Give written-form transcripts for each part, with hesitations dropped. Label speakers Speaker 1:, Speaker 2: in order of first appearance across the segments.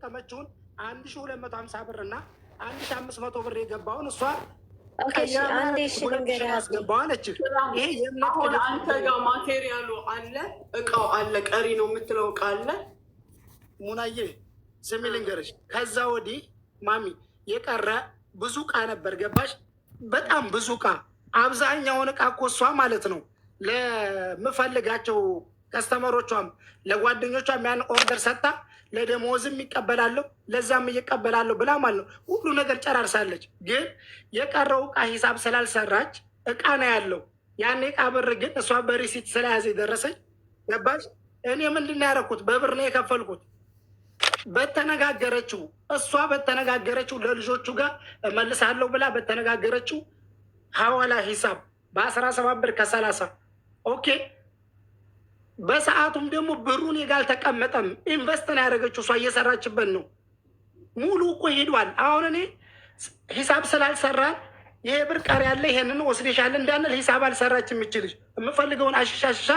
Speaker 1: የተጠቀመችውን 1250 ብር እና 1500 ብር የገባውን እሷ ያስገባዋለች። ይሄ
Speaker 2: አሁን አንተ ጋር ማቴሪያሉ አለ፣ እቃው አለ፣ ቀሪ ነው የምትለው እቃ አለ።
Speaker 1: ሙናዬ ስሚ ልንገርሽ፣ ከዛ ወዲህ ማሚ የቀረ ብዙ እቃ ነበር። ገባሽ? በጣም ብዙ እቃ፣ አብዛኛውን እቃ እኮ እሷ ማለት ነው ለምፈልጋቸው ከስተመሮቿም ለጓደኞቿም ያን ኦርደር ሰጥታ ለደሞዝም ይቀበላለሁ ለዛም እየቀበላለሁ ብላ ማለት ነው ሁሉ ነገር ጨራርሳለች። ግን የቀረው እቃ ሂሳብ ስላልሰራች እቃ ነው ያለው። ያን እቃ ብር ግን እሷ በሪሲት ስለያዘ ደረሰኝ። ገባሽ? እኔ ምንድን ያደረኩት በብር ነው የከፈልኩት። በተነጋገረችው እሷ በተነጋገረችው ለልጆቹ ጋር እመልሳለሁ ብላ በተነጋገረችው ሐዋላ ሂሳብ በ17 ብር ከ30 ኦኬ። በሰዓቱም ደግሞ ብሩን የጋ አልተቀመጠም። ኢንቨስት ነው ያደረገችው እሷ እየሰራችበት ነው። ሙሉ እኮ ሄዷል። አሁን እኔ ሂሳብ ስላልሰራን ይሄ ብር ቀሪ ያለ ይሄንን ወስደሻል እንዳንል ሂሳብ አልሰራች የምችልሽ የምፈልገውን አሽሻሽሻ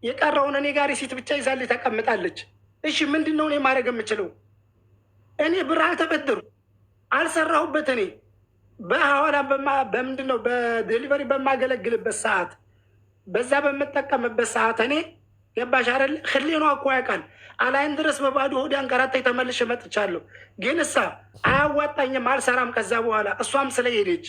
Speaker 1: የቀረውን እኔ ጋር ሪሲት ብቻ ይዛልኝ ተቀምጣለች። እሺ ምንድን ነው እኔ ማድረግ የምችለው? እኔ ብር አልተበደሩ አልሰራሁበት። እኔ በሐዋላ በምንድን ነው በዴሊቨሪ በማገለግልበት ሰዓት በዛ በምጠቀምበት ሰዓት እኔ ገባሽ አይደለ? ህሊኗ እኮ ያውቃል። አላይን ድረስ በባዶ ሆድ አንቀራታ ተመልሼ መጥቻለሁ። ግን እሳ አያዋጣኝም አልሰራም። ከዛ በኋላ እሷም ስለሄደች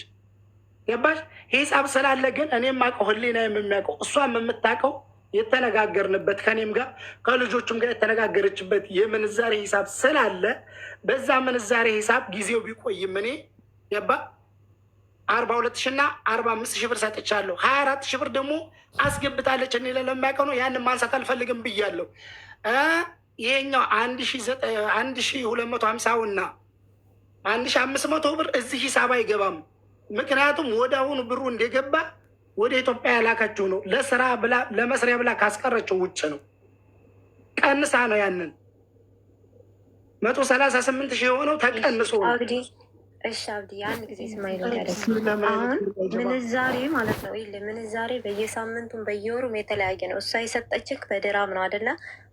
Speaker 1: ገባሽ? ሂሳብ ስላለ ግን እኔም አውቀው ህሊና የሚያውቀው እሷም የምታውቀው የተነጋገርንበት ከኔም ጋር ከልጆቹም ጋር የተነጋገረችበት የምንዛሬ ሂሳብ ስላለ በዛ ምንዛሬ ሂሳብ ጊዜው ቢቆይም እኔ ገባ 42,000 እና 45,000 ብር ሰጥቻለሁ። 24,000 ብር ደግሞ አስገብታለች። እኔ ለማያውቀው ነው ያንን ማንሳት አልፈልግም ብያለሁ። ይሄኛው 1,250 እና 1,500 ብር እዚህ ሂሳብ አይገባም። ምክንያቱም ወደ አሁኑ ብሩ እንደገባ ወደ ኢትዮጵያ ያላካችው ነው። ለስራ ብላ ለመስሪያ ብላ ካስቀረችው ውጭ ነው። ቀንሳ ነው ያንን 138,000 የሆነው ተቀንሶ ነው።
Speaker 3: እሺ አብዲ አንድ ጊዜ ስማይል አሁን ምንዛሬ ማለት ነው። ይል ምንዛሬ በየሳምንቱም በየወሩም የተለያየ ነው። እሷ የሰጠችክ በድራም ነው አደለ?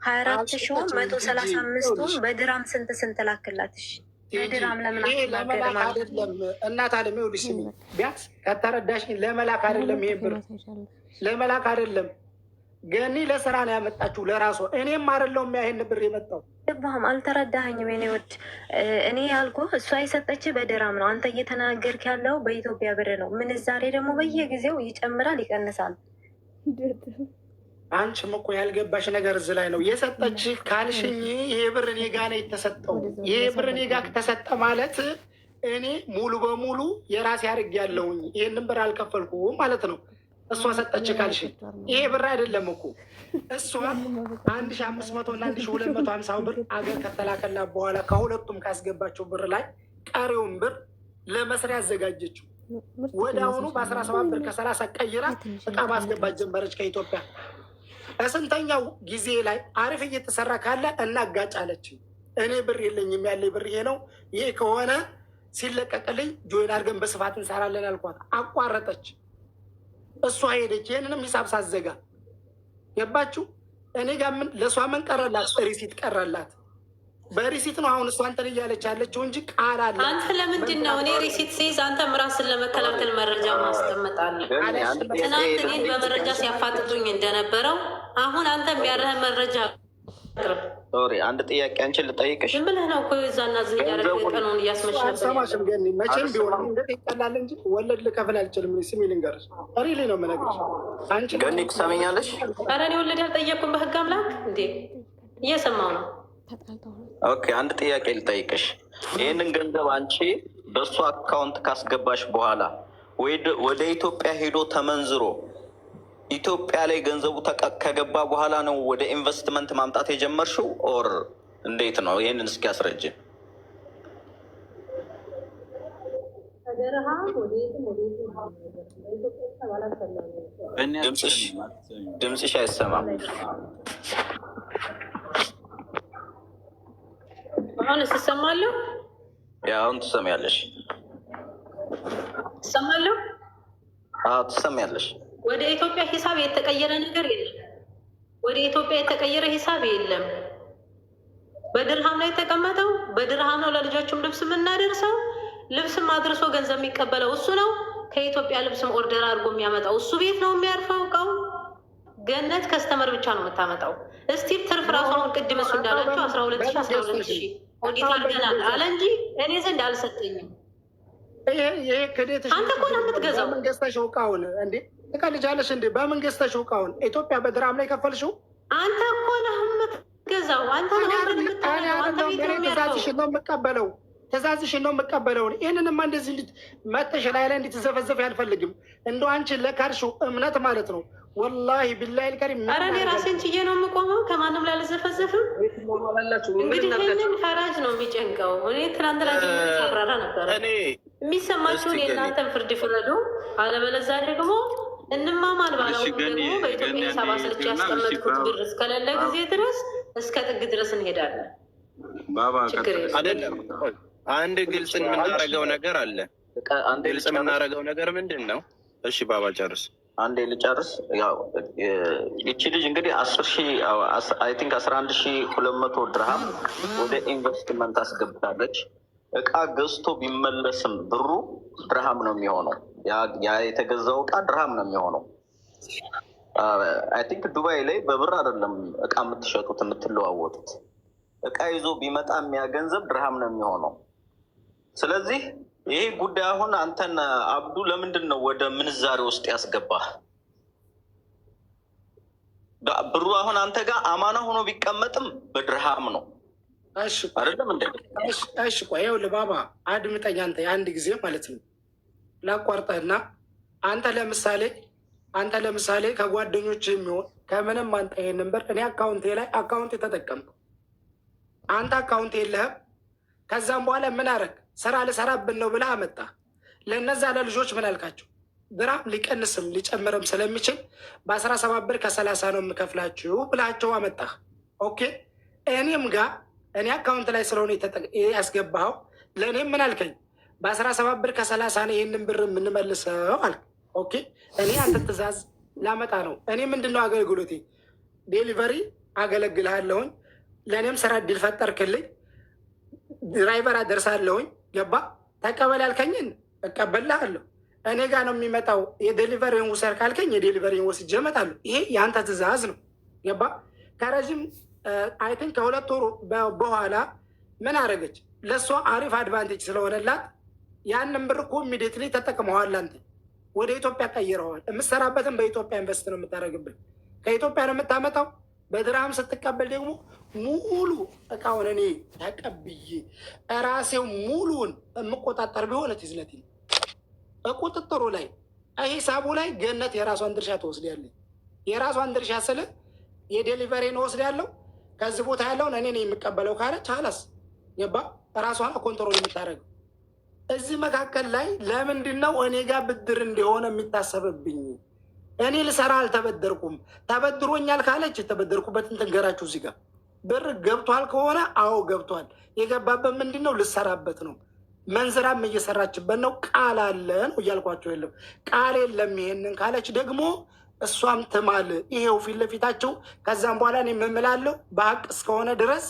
Speaker 3: 24,000 135ቱም በድራም ስንት ላክላትሽ? በድራም ለምን
Speaker 1: ለመላክ አይደለም እናት አለም ይኸውልሽ፣ ቢያንስ ከተረዳሽኝ ለመላክ አይደለም። ይሄ ብር ለመላክ አይደለም። ገኒ ለስራ ነው ያመጣችው ለራሷ። እኔም አይደለሁም ይሄን ብር የመጣው።
Speaker 3: ልባም አልተረዳኸኝም። እኔ ወድ እኔ ያልኩህ እሷ የሰጠች በድራም ነው። አንተ እየተናገርክ ያለው በኢትዮጵያ ብር ነው። ምንዛሬ ደግሞ በየጊዜው ይጨምራል ይቀንሳል።
Speaker 1: አንቺም እኮ ያልገባሽ ነገር እዚህ ላይ ነው። የሰጠች ካልሽኝ ይሄ ብር እኔ ጋ ነው የተሰጠው። ይሄ ብር እኔ ጋ ከተሰጠ ማለት እኔ ሙሉ በሙሉ የራሴ አድርግ ያለውኝ ይህንን ብር አልከፈልኩም ማለት ነው። እሷ ሰጠች ካልሽኝ ይሄ ብር አይደለም እኮ እሷ 1,500 እና 1,250 ብር አገር ከተላከላት በኋላ ከሁለቱም ካስገባቸው ብር ላይ ቀሪውን ብር ለመስሪያ ያዘጋጀችው ወደ አሁኑ በ17 ብር ከ30 ቀይራ እቃ ማስገባት ጀመረች ከኢትዮጵያ። በስንተኛው ጊዜ ላይ አሪፍ እየተሰራ ካለ እናጋጫለች። እኔ ብር የለኝም ያለ ብር ይሄ ነው። ይሄ ከሆነ ሲለቀቅልኝ ጆይን አድርገን በስፋት እንሰራለን አልኳት። አቋረጠች። እሷ ሄደች። ይህንንም ሂሳብ ሳዘጋ ገባችሁ። እኔ ጋር ምን ለእሷ ምን ቀረላት? ሪሲት ቀረላት። በሪሲት ነው አሁን እሷ አንተን እያለች ያለችው እንጂ ቃል አለ።
Speaker 4: አንተ ለምንድን ነው እኔ ሪሲት ሲይዝ አንተ ራስን ለመከላከል መረጃ ማስቀመጣለህ? ትናንት እኔን በመረጃ ሲያፋጥጡኝ እንደነበረው አሁን አንተ ያለህን መረጃ
Speaker 5: ሶሪ አንድ ጥያቄ አንቺን ልጠይቅሽ።
Speaker 4: ዝም ብለህ ነው እኮ የዛና ዝ ያደረገ ቀኑን እያስመሸበት
Speaker 1: ሰማሽም። ገኒ መቼም ቢሆን እንደ ይቀላል እንጂ ወለድ ልከፍል አልችልም። ስሚ ልንገርሽ፣ ሪሊ ነው የምነግርሽ። አንቺ
Speaker 5: ገኒ ትሰሚኛለሽ?
Speaker 4: ኧረ እኔ ወለድ አልጠየቅኩም። በህግ አምላክ እንዴ እየሰማው ነው።
Speaker 5: ኦኬ አንድ ጥያቄ ልጠይቅሽ። ይህንን ገንዘብ አንቺ በእሱ አካውንት ካስገባሽ በኋላ ወደ ኢትዮጵያ ሄዶ ተመንዝሮ ኢትዮጵያ ላይ ገንዘቡ ከገባ በኋላ ነው ወደ ኢንቨስትመንት ማምጣት የጀመርሽው ኦር እንዴት ነው? ይህንን እስኪ ያስረጅን። ድምፅሽ አይሰማም።
Speaker 4: አሁን ትሰማለሁ?
Speaker 5: አሁን ትሰሚያለሽ?
Speaker 4: ትሰማለሁ?
Speaker 5: ትሰሚያለሽ?
Speaker 4: ወደ ኢትዮጵያ ሂሳብ የተቀየረ ነገር የለም። ወደ ኢትዮጵያ የተቀየረ ሂሳብ የለም። በድርሃም ላይ የተቀመጠው በድርሃም ነው ለልጆቹም ልብስ የምናደርሰው። ልብስም አድርሶ ገንዘብ የሚቀበለው እሱ ነው። ከኢትዮጵያ ልብስም ኦርደር አድርጎ የሚያመጣው እሱ ቤት ነው የሚያርፈው። እቃው ገነት ከስተመር ብቻ ነው የምታመጣው። እስቲል ትርፍ ራሱ አሁን ቅድም እሱ እንዳላቸው 12,000 ኦዲት አድርገናል አለ እንጂ እኔ ዘንድ አልሰጠኝም።
Speaker 1: ይሄ ክዴትሽ
Speaker 4: አንተ እኮ ነው የምትገዛው።
Speaker 1: በምን ገዝተሽው እቃውን እንዴ? ትቀልጃለሽ እንዴ? በምን ገዝተሽው እቃውን? ኢትዮጵያ በድራም ላይ ከፈልሽው?
Speaker 4: አንተ እኮ ነው የምትገዛው። አንተ ነው የምታረገው። አንተ ቤት ነው
Speaker 1: ትእዛዝሽን ነው የምቀበለው። ትእዛዝሽን ነው የምቀበለው። ይህንንማ እንደዚህ መተሽ ላይ እንድትዘፈዘፍ አልፈልግም። እንደው አንቺን ለካድሽው እምነት ማለት ነው። ወላሂ ቢላሂ ልከሪም።
Speaker 4: ኧረ እኔ ራሴን ችዬ ነው የምቆመው። ከማንም ላይ አልዘፈዘፍም። እንግዲህ ይህንን ፈራጅ ነው የሚጨንቀው። እኔ ትናንት ላይ ሳብራራ ነበረ። የሚሰማችሁን የእናንተን ፍርድ ፍረዱ። አለበለዚያ ደግሞ እንማማል ባለው ደግሞ በኢትዮጵያ ሂሳብ አስልቼ ያስቀመጥኩት ብር እስከሌለ ጊዜ ድረስ እስከ ጥግ ድረስ እንሄዳለን።
Speaker 6: አይደለም አንድ ግልጽ የምናደርገው ነገር አለ። ግልጽ የምናደርገው ነገር ምንድን ነው? እሺ ባባ ጨርስ።
Speaker 5: አንዴ ልጨርስ። ያው ይቺ ልጅ እንግዲህ 11,200 ድርሃም ወደ ኢንቨስትመንት አስገብታለች። እቃ ገዝቶ ቢመለስም ብሩ ድርሃም ነው የሚሆነው። ያ የተገዛው እቃ ድርሃም ነው የሚሆነው። አይ ቲንክ ዱባይ ላይ በብር አይደለም እቃ የምትሸጡት የምትለዋወጡት። እቃ ይዞ ቢመጣ የሚያገንዘብ ድርሃም ነው የሚሆነው። ስለዚህ ይሄ ጉዳይ አሁን አንተን አብዱ ለምንድን ነው ወደ ምንዛሬ ውስጥ ያስገባህ? ብሩ አሁን አንተ ጋር አማና ሆኖ ቢቀመጥም በድርሃም ነው አይደለም እንዴ?
Speaker 1: እሺ ቆይ ይኸውልህ ባባ አድምጠኝ። አንተ የአንድ ጊዜ ማለት ነው ላቋርጠህና አንተ ለምሳሌ ከጓደኞች የሚሆን ከምንም አንተ ይሄንን ብር እኔ አካውንቴ ላይ አካውንቴ ተጠቀምኩ፣ አንተ አካውንት የለህም። ከዛም በኋላ ምን አረግ ስራ ልሰራብን ነው ብለህ አመጣ። ለእነዛ ለልጆች ምን አልካቸው? ድራም ሊቀንስም ሊጨምርም ስለሚችል በ17 ብር ከ30 ነው የምከፍላችሁ ብላቸው አመጣህ። ኦኬ እኔም ጋር እኔ አካውንት ላይ ስለሆነ ያስገባኸው ለእኔም ምን አልከኝ? በ17 ብር ከ30 ነው ይህንን ብር የምንመልሰው አልክ። ኦኬ እኔ አንተ ትእዛዝ ላመጣ ነው። እኔ ምንድነው አገልግሎቴ? ዴሊቨሪ አገለግልሃለሁኝ። ለእኔም ስራ እድል ፈጠርክልኝ። ድራይቨር አደርሳለሁኝ። ገባ ተቀበል ያልከኝን እቀበልሃለሁ። እኔ ጋር ነው የሚመጣው። የዴሊቨሪን ውሰር ካልከኝ የዴሊቨሪን ወስጄ እመጣለሁ። ይሄ የአንተ ትእዛዝ ነው። ገባ ከረዥም አይ ቲንክ ከ2 ወር በኋላ ምን አደረገች? ለእሷ አሪፍ አድቫንቴጅ ስለሆነላት ያንን ብር እኮ ኢሚዲየትሊ ተጠቅመዋል። አንተ ወደ ኢትዮጵያ ቀይረዋል። የምትሰራበትን በኢትዮጵያ ኢንቨስት ነው የምታደርግብን። ከኢትዮጵያ ነው የምታመጣው። በድርሃም ስትቀበል ደግሞ ሙሉ እቃውን እኔ ተቀብዬ እራሴው ሙሉውን የምቆጣጠር ቢሆን ትዝነት በቁጥጥሩ ላይ ሂሳቡ ላይ ገነት የራሷን ድርሻ ትወስዳለች። የራሷን ድርሻ ስል የዴሊቨሪን ወስዳለሁ። ከዚህ ቦታ ያለውን እኔ ነው የምቀበለው ካለች አላስ ገባ ራሷን ኮንትሮል የምታደርገው። እዚህ መካከል ላይ ለምንድን ነው እኔ ጋር ብድር እንደሆነ የሚታሰብብኝ? እኔ ልሰራ አልተበደርኩም። ተበድሮኛል ካለች የተበደርኩበትን ትንገራችሁ። እዚህ ጋር ብር ገብቷል ከሆነ አዎ ገብቷል። የገባበት ምንድን ነው? ልሰራበት ነው። መንዝራም እየሰራችበት ነው። ቃል አለ ነው እያልኳቸው የለም። ቃል የለም ይሄንን ካለች ደግሞ እሷም ትማል። ይሄው ፊት ለፊታቸው። ከዛም በኋላ እኔ የምምላለሁ በሀቅ እስከሆነ ድረስ።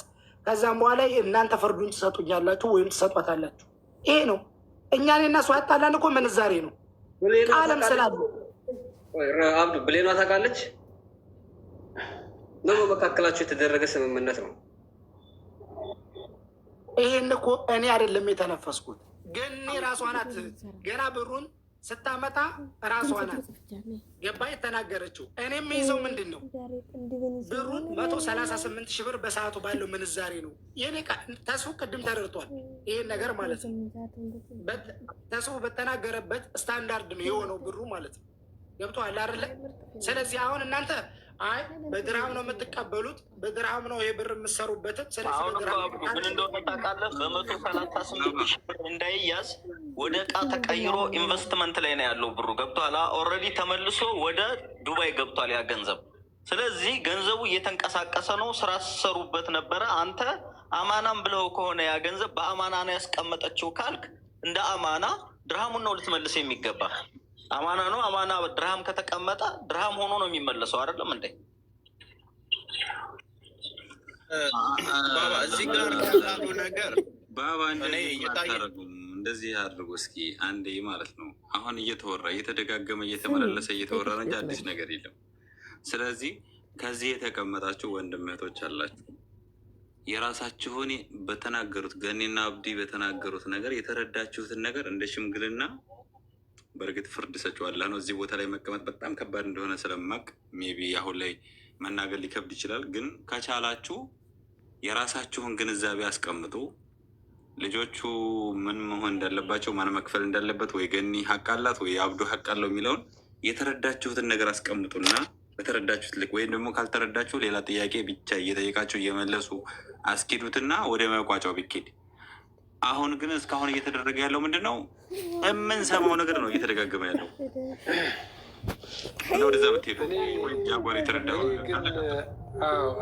Speaker 1: ከዛም በኋላ እናንተ ፍርዱን ትሰጡኛላችሁ ወይም ትሰጧታላችሁ። ይሄ ነው እኛን እና እሷ ያጣላን እኮ ምንዛሬ ነው። ቃልም ስላለ
Speaker 7: አብዱ ብሌኗ ታውቃለች ነው በመካከላቸው የተደረገ ስምምነት ነው።
Speaker 1: ይሄን እኮ እኔ አይደለም የተነፈስኩት፣ ግን ራሷ ናት ገና ብሩን ስታመጣ ራሷ ናት ገባ የተናገረችው። እኔ የሚይዘው ምንድን ነው? ብሩን 138 ሺህ ብር በሰዓቱ ባለው ምንዛሬ ነው። ይህኔ ተስፉ ቅድም ተደርቷል ይሄን ነገር ማለት ነው። ተስፉ በተናገረበት ስታንዳርድ ነው የሆነው ብሩ ማለት ነው። ገብቶሃል አይደለ? ስለዚህ አሁን እናንተ አይ በድርሃም ነው የምትቀበሉት፣ በድርሃም ነው ይሄ ብር የምትሰሩበትም። ስለዚህ
Speaker 5: ምን እንደሆነ ታውቃለህ? በ138 ሺህ ብር እንዳይያዝ ወደ እቃ ተቀይሮ ኢንቨስትመንት ላይ ነው ያለው ብሩ። ገብቶሃል? ኦልሬዲ ተመልሶ ወደ ዱባይ ገብቷል ያ ገንዘብ። ስለዚህ ገንዘቡ እየተንቀሳቀሰ ነው። ስራ ሲሰሩበት ነበረ። አንተ አማናም ብለው ከሆነ ያ ገንዘብ በአማና ነው ያስቀመጠችው ካልክ እንደ አማና ድርሃሙን ነው ልትመልስ የሚገባ። አማና ነው። አማና ድርሃም ከተቀመጠ ድርሃም ሆኖ ነው የሚመለሰው። አይደለም እንዴ?
Speaker 6: ባባ እዚህ ጋር ቀላሉ ነገር
Speaker 8: ባባ እንደዚህ አድርጎ እስኪ አንዴ ማለት ነው። አሁን እየተወራ እየተደጋገመ እየተመላለሰ እየተወራ ነው እንጂ አዲስ ነገር የለም። ስለዚህ ከዚህ የተቀመጣችሁ ወንድም እህቶች አላችሁ፣ የራሳችሁን በተናገሩት ገኔና አብዲ በተናገሩት ነገር የተረዳችሁትን ነገር እንደ ሽምግልና በእርግጥ ፍርድ ሰጪዋለህ ነው። እዚህ ቦታ ላይ መቀመጥ በጣም ከባድ እንደሆነ ስለማቅ ሜቢ አሁን ላይ መናገር ሊከብድ ይችላል። ግን ከቻላችሁ የራሳችሁን ግንዛቤ አስቀምጡ። ልጆቹ ምን መሆን እንዳለባቸው፣ ማን መክፈል እንዳለበት፣ ወይ ገኒ ሀቅ አላት ወይ አብዱ ሀቅ አለው የሚለውን የተረዳችሁትን ነገር አስቀምጡና በተረዳችሁት ልክ ወይም ደግሞ ካልተረዳችሁ ሌላ ጥያቄ ብቻ እየጠየቃችሁ እየመለሱ አስኪዱትና ወደ መቋጫው ቢኬድ። አሁን ግን እስካሁን እየተደረገ ያለው ምንድን ነው? የምንሰማው ነገር ነው እየተደጋገመ ያለው። ወደዛ ብትሄዱ ጃጓር የተረዳ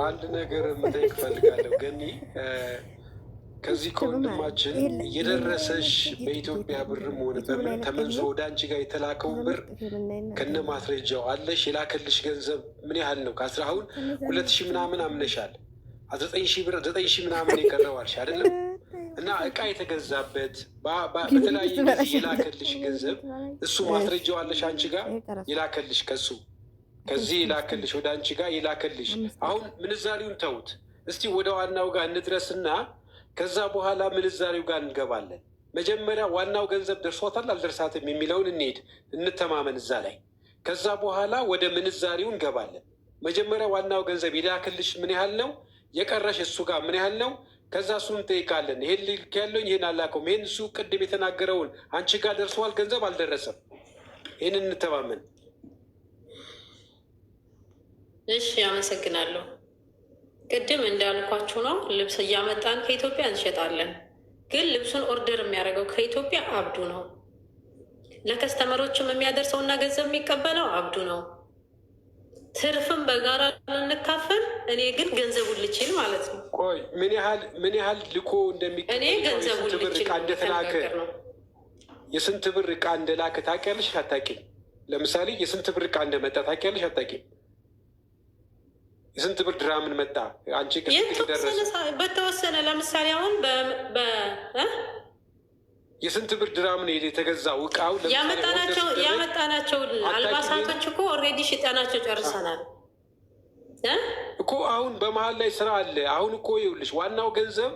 Speaker 9: አንድ ነገር መጠየቅ ፈልጋለሁ ገኒ። ከዚህ ከወንድማችን እየደረሰሽ በኢትዮጵያ ብርም ሆነ በምን ተመንዝሮ ወደ አንቺ ጋር የተላከውን ብር ከነ ማስረጃው አለሽ? የላከልሽ ገንዘብ ምን ያህል ነው? አሁን 2000 ምናምን አምነሻል። 9000 ብር 9000 ምናምን የቀረዋልሽ አይደለም? እና እቃ የተገዛበት በተለያየ ጊዜ የላከልሽ ገንዘብ እሱ ማስረጃው አለሽ አንቺ ጋር የላከልሽ ከዚህ የላከልሽ ወደ አንቺ ጋር የላከልሽ። አሁን ምንዛሪውን ተውት እስቲ ወደ ዋናው ጋር እንድረስና ከዛ በኋላ ምንዛሪው ጋር እንገባለን። መጀመሪያ ዋናው ገንዘብ ደርሷታል አልደርሳትም የሚለውን እንሄድ እንተማመን እዛ ላይ። ከዛ በኋላ ወደ ምንዛሪው እንገባለን። መጀመሪያ ዋናው ገንዘብ የላከልሽ ምን ያህል ነው? የቀረሽ እሱ ጋር ምን ያህል ነው? ከዛ እሱን እንጠይቃለን። ይሄን ልክ ያለኝ ይሄን አላከውም፣ ይሄን እሱ ቅድም የተናገረውን አንቺ ጋር ደርሰዋል፣ ገንዘብ አልደረሰም። ይህን እንተማመን።
Speaker 4: እሺ፣ አመሰግናለሁ። ቅድም እንዳልኳችሁ ነው፣ ልብስ እያመጣን ከኢትዮጵያ እንሸጣለን። ግን ልብሱን ኦርደር የሚያደርገው ከኢትዮጵያ አብዱ ነው። ለከስተመሮችም የሚያደርሰው እና ገንዘብ የሚቀበለው አብዱ ነው። ትርፍም በጋራ እንካፈል። እኔ ግን ገንዘቡን ልችል ማለት ነው።
Speaker 9: ቆይ ምን ያህል ልኮ እንደሚቀበል
Speaker 4: እኔ ገንዘቡን ልችል ነው።
Speaker 9: የስንት ብር እቃ እንደላከ ታውቂያለሽ አታውቂም? ለምሳሌ የስንት ብር እቃ እንደመጣ ታውቂያለሽ አታውቂም? የስንት ብር ድራምን መጣ አንቺ
Speaker 4: በተወሰነ ለምሳሌ አሁን
Speaker 9: የስንት ብር ድራምን የተገዛው እቃው
Speaker 4: ያመጣናቸው አልባሳቶች እኮ ኦልሬዲ ሽጠናቸው ጨርሰናል
Speaker 9: እኮ። አሁን በመሀል ላይ ስራ አለ። አሁን እኮ ይኸውልሽ ዋናው ገንዘብ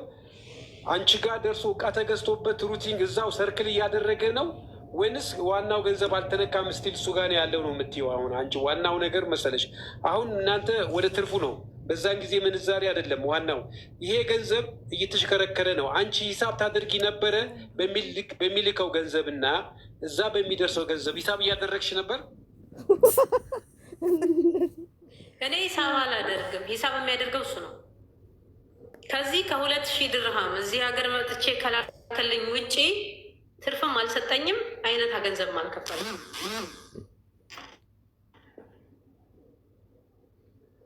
Speaker 9: አንቺ ጋር ደርሶ እቃ ተገዝቶበት ሩቲንግ እዛው ሰርክል እያደረገ ነው ወይንስ ዋናው ገንዘብ አልተነካም ስቲል እሱ ጋር ያለው ነው የምትይው? አሁን አንቺ ዋናው ነገር መሰለሽ አሁን እናንተ ወደ ትርፉ ነው። በዛን ጊዜ ምንዛሬ አይደለም ዋናው፣ ይሄ ገንዘብ እየተሽከረከረ ነው። አንቺ ሂሳብ ታደርጊ ነበረ በሚልከው ገንዘብ እና እዛ በሚደርሰው ገንዘብ ሂሳብ እያደረግሽ ነበር?
Speaker 4: እኔ ሂሳብ አላደርግም። ሂሳብ የሚያደርገው እሱ ነው። ከዚህ ከ2000 ድርሃም እዚህ ሀገር መጥቼ ከላከልኝ ውጪ ትርፍም አልሰጠኝም፣ አይነት ገንዘብም አልከፈልም።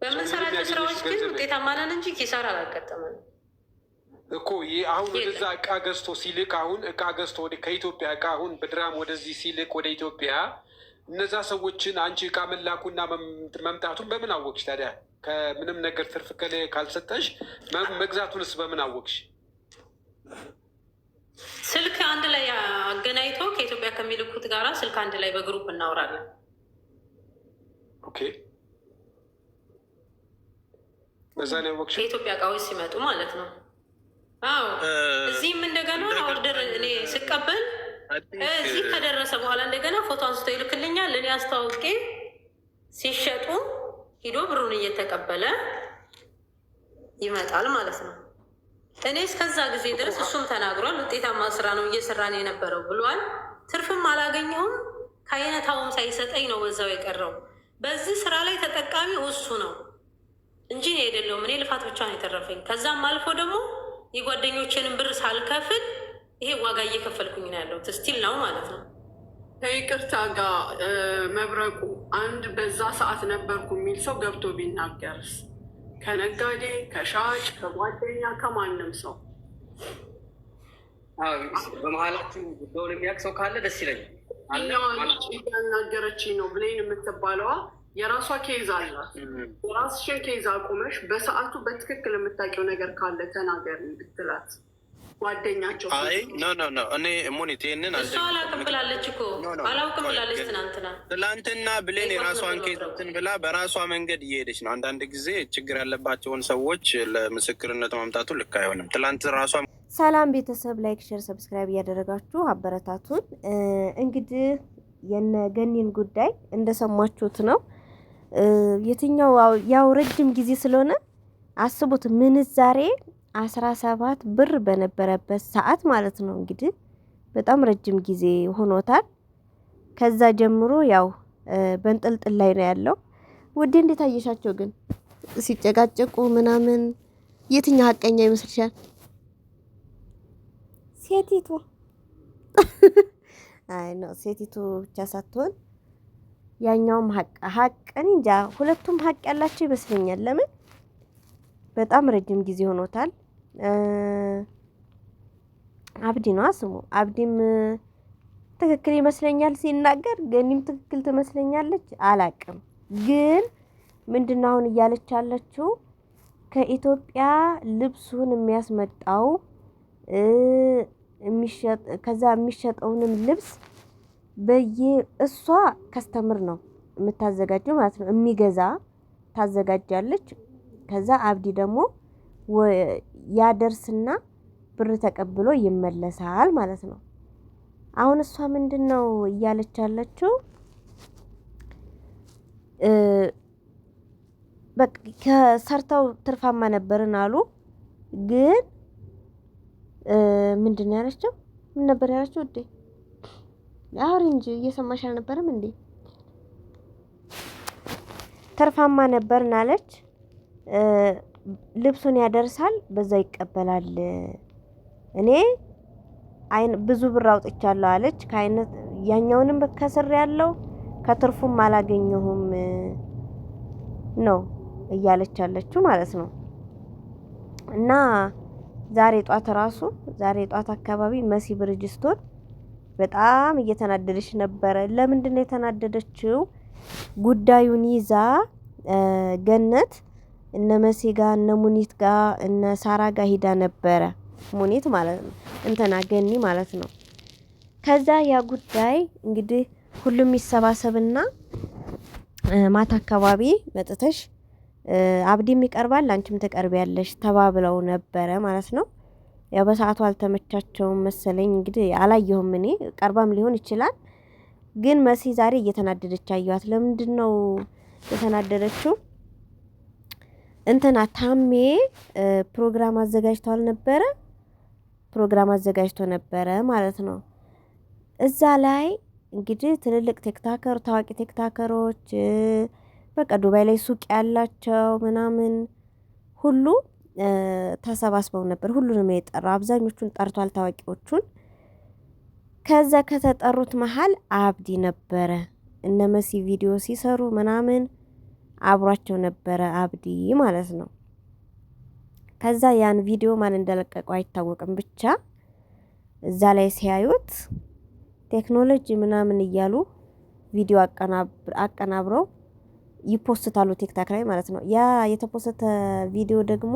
Speaker 4: በምንሰራቸው ስራዎች ግን ውጤታማ ነን እንጂ ኪሳራ አላጋጠመንም
Speaker 9: እኮ። ይህ አሁን ወደዛ እቃ ገዝቶ ሲልክ አሁን እቃ ገዝቶ ከኢትዮጵያ እቃ አሁን በድራም ወደዚህ ሲልክ ወደ ኢትዮጵያ እነዛ ሰዎችን አንቺ እቃ መላኩና መምጣቱን በምን አወቅሽ ታዲያ? ከምንም ነገር ትርፍ ካልሰጠሽ መግዛቱንስ በምን አወቅሽ?
Speaker 4: ስልክ አንድ ላይ አገናኝቶ ከኢትዮጵያ ከሚልኩት ጋራ ስልክ አንድ ላይ በግሩፕ እናወራለን።
Speaker 9: ኦኬ፣ በዛ ላይ ወቅሽ
Speaker 4: የኢትዮጵያ እቃዎች ሲመጡ ማለት ነው። አዎ፣ እዚህም እንደገና ኦርደር እኔ ስቀበል እዚህ ከደረሰ በኋላ እንደገና ፎቶ አንስቶ ይልክልኛል። እኔ አስተዋውቄ ሲሸጡ ሂዶ ብሩን እየተቀበለ ይመጣል ማለት ነው። እኔ እስከዛ ጊዜ ድረስ እሱም ተናግሯል። ውጤታማ ስራ ነው እየሰራን የነበረው ብሏል። ትርፍም አላገኘሁም፣ ከአይነታውም ሳይሰጠኝ ነው በዛው የቀረው። በዚህ ስራ ላይ ተጠቃሚው እሱ ነው እንጂ እኔ አይደለሁም። እኔ ልፋት ብቻ ነው የተረፈኝ። ከዛም አልፎ ደግሞ የጓደኞችንም ብር ሳልከፍል ይሄ ዋጋ እየከፈልኩኝ ነው ያለው ስቲል ነው ማለት ነው።
Speaker 2: ከይቅርታ ጋር መብረቁ አንድ በዛ ሰዓት ነበርኩ የሚል ሰው ገብቶ ቢናገርስ? ከነጋዴ፣ ከሻጭ፣ ከጓደኛ፣ ከማንም ሰው
Speaker 7: በመሀላችሁ ጉዳዩን የሚያውቅ ሰው ካለ ደስ ይለኛል።
Speaker 2: ያናገረችኝ ነው ብሌን የምትባለዋ የራሷ ኬዝ አላት። የራስሽን ኬዝ አቁመሽ በሰዓቱ በትክክል የምታውቂው ነገር ካለ ተናገር ብትላት ጓደኛቸው።
Speaker 6: አይ ኖ እኔ ሙኒት ይሄንን
Speaker 4: እሷ አላውቅም ብላለች እኮ አላውቅም ብላለች። ትናንትና ብሌን የራሷን ኬትን ብላ በራሷ መንገድ እየሄደች ነው። አንዳንድ ጊዜ ችግር ያለባቸውን ሰዎች ለምስክርነት ማምጣቱ ልክ አይሆንም። ትላንት ራሷ
Speaker 10: ሰላም ቤተሰብ፣ ላይክ ሼር ሰብስክራይብ እያደረጋችሁ አበረታቱን። እንግዲህ የነ ገኒን ጉዳይ እንደሰማችሁት ነው። የትኛው ያው ረጅም ጊዜ ስለሆነ አስቡት፣ ምንዛሬ 17 ብር በነበረበት ሰዓት ማለት ነው። እንግዲህ በጣም ረጅም ጊዜ ሆኖታል። ከዛ ጀምሮ ያው በንጥልጥል ላይ ነው ያለው። ውዴ እንዴት አየሻቸው ግን ሲጨቃጨቁ ምናምን? የትኛው ሀቀኛ ይመስልሻል? ሴቲቱ አይ ነው ሴቲቱ ብቻ ሳትሆን ያኛውም ሀቅን እንጃ፣ ሁለቱም ሀቅ ያላቸው ይመስለኛል። ለምን በጣም ረጅም ጊዜ ሆኖታል። አብዲ ነው ስሙ። አብዲም ትክክል ይመስለኛል ሲናገር፣ ገኒም ትክክል ትመስለኛለች። አላቅም ግን ምንድነው አሁን እያለች ያለችው ከኢትዮጵያ ልብሱን የሚያስመጣው ከዛ የሚሸጠውንም ልብስ እሷ ከስተምር ነው የምታዘጋጀው ማለት ነው። የሚገዛ ታዘጋጃለች። ከዛ አብዲ ደግሞ ያደርስና ብር ተቀብሎ ይመለሳል ማለት ነው። አሁን እሷ ምንድነው እያለች ያለችው? በቃ ከሰርተው ትርፋማ ነበርን አሉ። ግን ምንድነው ያለችው? ምን ነበር ያለችው? ውዴ አሁን እንጂ እየሰማሽ አልነበረም እንዴ? ትርፋማ ነበርን አለች። ልብሱን ያደርሳል፣ በዛ ይቀበላል። እኔ ብዙ ብር አውጥቻለሁ አለች። ከአይነት ያኛውንም ከስር ያለው ከትርፉም አላገኘሁም ነው እያለች ያለችው ማለት ነው። እና ዛሬ ጧት አካባቢ መሲ ብርጅስቶን በጣም እየተናደደች ነበረ። ለምንድን ነው የተናደደችው? ጉዳዩን ይዛ ገነት እነ መሲ ጋር እነ ሙኒት ጋር እነ ሳራ ጋር ሂዳ ነበረ። ሙኒት ማለት ነው እንትና ገኒ ማለት ነው። ከዛ ያ ጉዳይ እንግዲህ ሁሉም ይሰባሰብና ማታ አካባቢ መጥተሽ አብዲም ይቀርባል አንቺም ትቀርቢያለሽ ተባብለው ነበረ ማለት ነው። ያው በሰዓቱ አልተመቻቸውም መሰለኝ እንግዲህ አላየሁም እኔ፣ ቀርባም ሊሆን ይችላል። ግን መሲ ዛሬ እየተናደደች አየዋት። ለምንድን ነው የተናደደችው? እንትና ታሜ ፕሮግራም አዘጋጅቶ ነበረ ማለት ነው። እዛ ላይ እንግዲህ ትልልቅ ታዋቂ ቲክታከሮች በቃ ዱባይ ላይ ሱቅ ያላቸው ምናምን ሁሉ ተሰባስበው ነበር። ሁሉንም የጠራው አብዛኞቹን ጠርቷል፣ ታዋቂዎቹን። ከዛ ከተጠሩት መሃል አብዲ ነበረ። እነ መሲ ቪዲዮ ሲሰሩ ምናምን አብሯቸው ነበረ አብዲ ማለት ነው። ከዛ ያን ቪዲዮ ማን እንደለቀቀው አይታወቅም። ብቻ እዛ ላይ ሲያዩት ቴክኖሎጂ ምናምን እያሉ ቪዲዮ አቀናብረው ይፖስታሉ ቲክታክ ላይ ማለት ነው። ያ የተፖስተ ቪዲዮ ደግሞ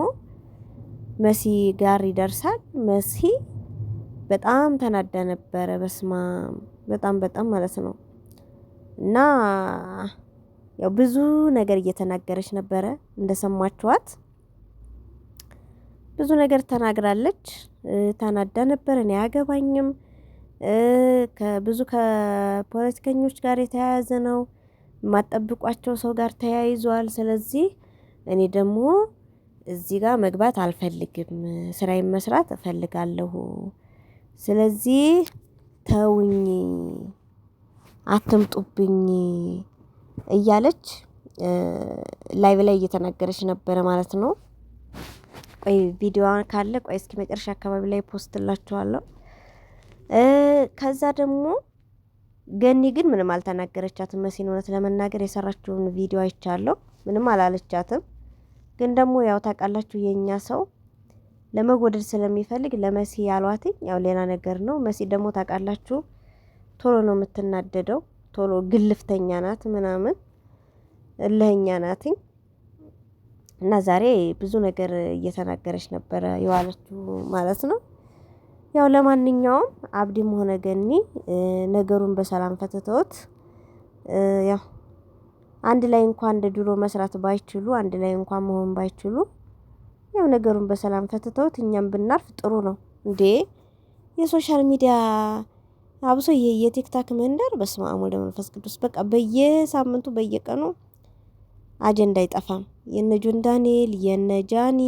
Speaker 10: መሲ ጋር ይደርሳል። መሲ በጣም ተናዳ ነበረ። በስማ በጣም ማለት ነው። እና ያው ብዙ ነገር እየተናገረች ነበረ እንደሰማችኋት። ብዙ ነገር ተናግራለች። ተናዳ ነበር። እኔ አያገባኝም፣ ከብዙ ከፖለቲከኞች ጋር የተያያዘ ነው፣ የማጠብቋቸው ሰው ጋር ተያይዟል። ስለዚህ እኔ ደግሞ እዚህ ጋር መግባት አልፈልግም፣ ስራዬን መስራት እፈልጋለሁ። ስለዚህ ተውኝ፣ አትምጡብኝ እያለች ላይቭ ላይ እየተናገረች ነበረ ማለት ነው። ቆይ ቪዲዮዋን ካለ ቆይ እስኪ መጨረሻ አካባቢ ላይ ፖስትላችኋለሁ። ከዛ ደግሞ ገኒ ግን ምንም አልተናገረቻትም። መሲን እውነት ለመናገር የሰራችውን ቪዲዮ አይቻለሁ፣ ምንም አላለቻትም። ግን ደግሞ ያው ታውቃላችሁ የኛ ሰው ለመወደድ ስለሚፈልግ ለመሲ ያሏትኝ ያው ሌላ ነገር ነው። መሲ ደግሞ ታውቃላችሁ ቶሎ ነው የምትናደደው፣ ቶሎ ግልፍተኛ ናት ምናምን እልህኛ ናትኝ። እና ዛሬ ብዙ ነገር እየተናገረች ነበረ የዋለችው ማለት ነው። ያው ለማንኛውም አብዲም ሆነ ገኒ ነገሩን በሰላም ፈትተውት ያው አንድ ላይ እንኳን እንደ ድሮ መስራት ባይችሉ አንድ ላይ እንኳን መሆን ባይችሉ ያው ነገሩን በሰላም ፈትተውት እኛም ብናርፍ ጥሩ ነው እንዴ። የሶሻል ሚዲያ አብሶ የቲክታክ መንደር በስመ አብ ወወልድ ወመንፈስ ቅዱስ በቃ በየሳምንቱ በየቀኑ አጀንዳ አይጠፋም። የነ ጆን ዳንኤል የነ ጃኒ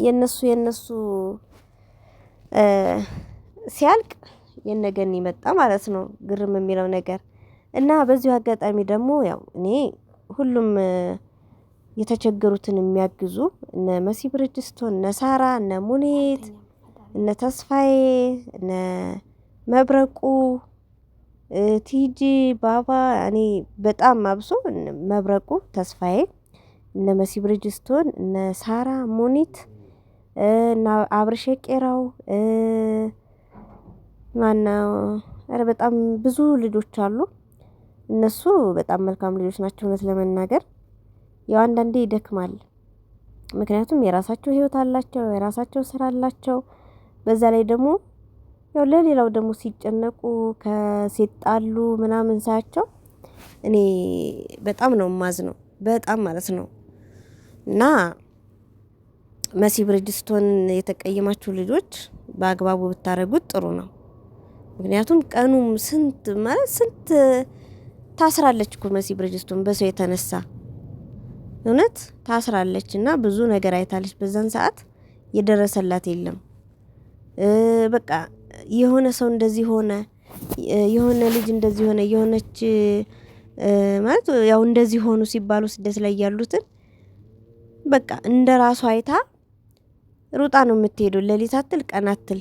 Speaker 10: የነሱ ሲያልቅ የነገን ይመጣ ማለት ነው ግርም የሚለው ነገር እና በዚሁ አጋጣሚ ደግሞ ያው እኔ ሁሉም የተቸገሩትን የሚያግዙ እነ መሲ ብርጅስቶን እነ ሳራ እነ ሙኒት እነ ተስፋዬ እነ መብረቁ ቲጂ ባባ እኔ በጣም አብሶ መብረቁ ተስፋዬ እነ መሲ ብርጅስቶን እነ ሳራ ሙኒት እና አብርሽ ቄራው ማናው አረ በጣም ብዙ ልጆች አሉ። እነሱ በጣም መልካም ልጆች ናቸው እውነት ለመናገር ያው አንዳንዴ ይደክማል። ምክንያቱም የራሳቸው ህይወት አላቸው የራሳቸው ስራ አላቸው። በዛ ላይ ደግሞ ያው ለሌላው ደግሞ ሲጨነቁ ከሲጣሉ ምናምን ሳያቸው እኔ በጣም ነው ማዝነው በጣም ማለት ነው። እና መሲ ብርጅስቶን የተቀየማችሁ ልጆች በአግባቡ ብታረጉት ጥሩ ነው። ምክንያቱም ቀኑም ስንት ማለት ስንት ታስራለች እኮ መሲ ብርጅስቶን በሰው የተነሳ እውነት ታስራለች እና ብዙ ነገር አይታለች። በዛን ሰዓት የደረሰላት የለም። በቃ የሆነ ሰው እንደዚህ ሆነ የሆነ ልጅ እንደዚህ ሆነ የሆነች ማለት ያው እንደዚህ ሆኑ ሲባሉ ስደት ላይ ያሉትን በቃ እንደራሷ አይታ ሩጣ ነው የምትሄደው። ሌሊት አትል ቀን አትል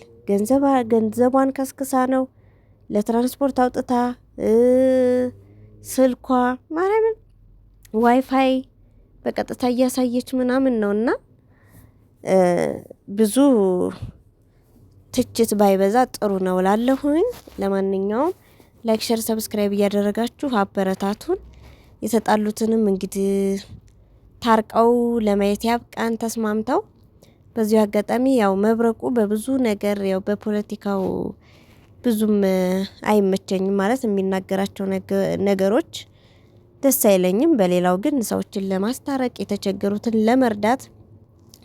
Speaker 10: ገንዘቧን ከስክሳ ነው ለትራንስፖርት አውጥታ ስልኳ ማርያምን ዋይፋይ በቀጥታ እያሳየች ምናምን ነውና ብዙ ትችት ባይበዛ ጥሩ ነው እላለሁኝ። ለማንኛውም ላይክ ሼር ሰብስክራይብ እያደረጋችሁ አበረታቱን። የተጣሉትንም እንግዲህ ታርቀው ለማየት ያብቃን ተስማምተው። በዚሁ አጋጣሚ ያው መብረቁ በብዙ ነገር ያው በፖለቲካው ብዙም አይመቸኝም ማለት የሚናገራቸው ነገሮች ደስ አይለኝም። በሌላው ግን ሰዎችን ለማስታረቅ የተቸገሩትን ለመርዳት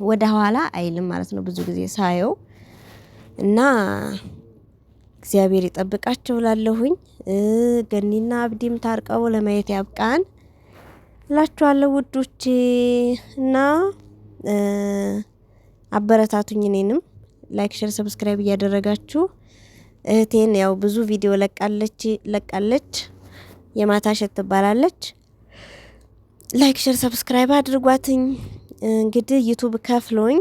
Speaker 10: ወደ ኋላ አይልም ማለት ነው ብዙ ጊዜ ሳየው እና እግዚአብሔር ይጠብቃቸው ላለሁኝ። ገኒና አብዲም ታርቀው ለማየት ያብቃን እላችኋለሁ ውዶቼ እና አበረታቱኝ። እኔንም ላይክ ሼር ሰብስክራይብ እያደረጋችሁ እህቴን ያው ብዙ ቪዲዮ ለቃለች የማታሸት ትባላለች። ላይክ ሼር ሰብስክራይብ አድርጓትኝ። እንግዲህ ዩቲዩብ ከፍሎኝ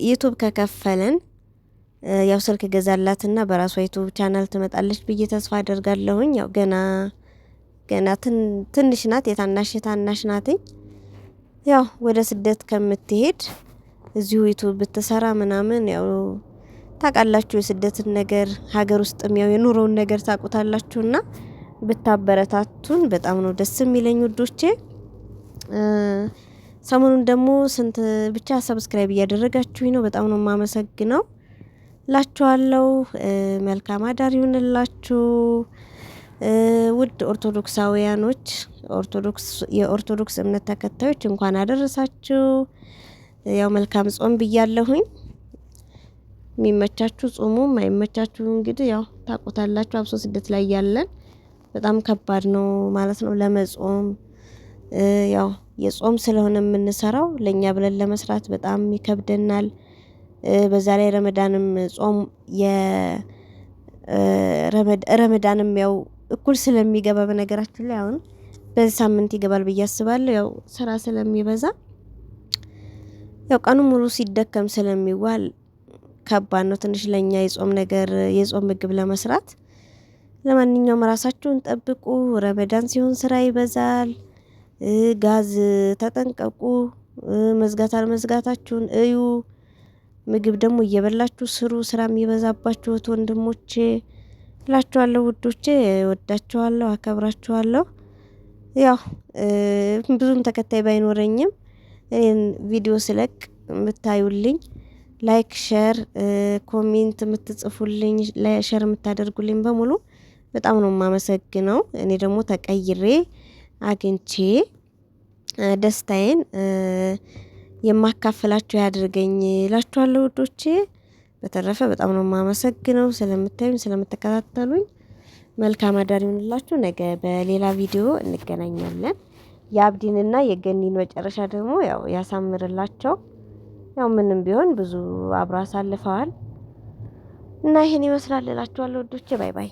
Speaker 10: ዩቲዩብ ከከፈለን ያው ስልክ ገዛላትና በራሷ ዩቲዩብ ቻናል ትመጣለች ብዬ ተስፋ አደርጋለሁኝ። ያው ገና ትንሽ ናት የታናሽ ናትኝ። ያው ወደ ስደት ከምትሄድ እዚሁ ዩቲዩብ ብትሰራ ምናምን ያው ታውቃላችሁ የስደትን ነገር ሀገር ውስጥም ያው የኑሮውን ነገር ታውቁታላችሁና ብታበረታቱን በጣም ነው ደስ የሚለኝ ውዶቼ። ሰሞኑን ደግሞ ስንት ብቻ ሰብስክራይብ እያደረጋችሁኝ ነው በጣም ነው የማመሰግነው ላችኋለሁ። መልካም አዳር ይሁንላችሁ ውድ ኦርቶዶክሳውያኖች የኦርቶዶክስ እምነት ተከታዮች እንኳን አደረሳችሁ። ያው መልካም ጾም ብያለሁኝ። የሚመቻችሁ ጾሙ ማይመቻችሁ እንግዲህ ያው ታውቁታላችሁ። አብሶ ስደት ላይ ያለን በጣም ከባድ ነው ማለት ነው ለመጾም። ያው የጾም ስለሆነ የምንሰራው ለኛ ብለን ለመስራት በጣም ይከብደናል። በዛ ላይ ረመዳንም ጾም ረመዳንም ያው እኩል ስለሚገባ በነገራችን ላይ አሁን በዚህ ሳምንት ይገባል ብዬ አስባለሁ። ያው ስራ ስለሚበዛ ያው ቀኑ ሙሉ ሲደከም ስለሚዋል ከባድ ነው ትንሽ ለኛ የጾም ምግብ ለመስራት። ለማንኛውም ራሳችሁን ጠብቁ። ረመዳን ሲሆን ስራ ይበዛል። ጋዝ ተጠንቀቁ። መዝጋት አለመዝጋታችሁን እዩ። ምግብ ደግሞ እየበላችሁ ስሩ። ስራ የሚበዛባችሁ ወንድሞቼ እላችኋለሁ ውዶቼ። ወዳችኋለሁ፣ አከብራችኋለሁ። ያው ብዙም ተከታይ ባይኖረኝም ቪዲዮ ስለቅ የምታዩልኝ ላይክ፣ ሼር፣ ኮሜንት የምትጽፉልኝ ሼር የምታደርጉልኝ በሙሉ በጣም ነው የማመሰግነው። እኔ ደግሞ ተቀይሬ አግኝቼ ደስታዬን የማካፈላችሁ ያድርገኝ እላችኋለሁ ውዶቼ። በተረፈ በጣም ነው የማመሰግነው ስለምታዩኝ ስለምትከታተሉኝ። መልካም አዳር ይሁንላችሁ። ነገ በሌላ ቪዲዮ እንገናኛለን። የአብዲንና የገኒን መጨረሻ ደግሞ ያው ያሳምርላቸው። ያው ምንም ቢሆን ብዙ አብራ አሳልፈዋል እና ይሄን ይመስላል እላችኋለሁ ውዶቼ። ባይ ባይ።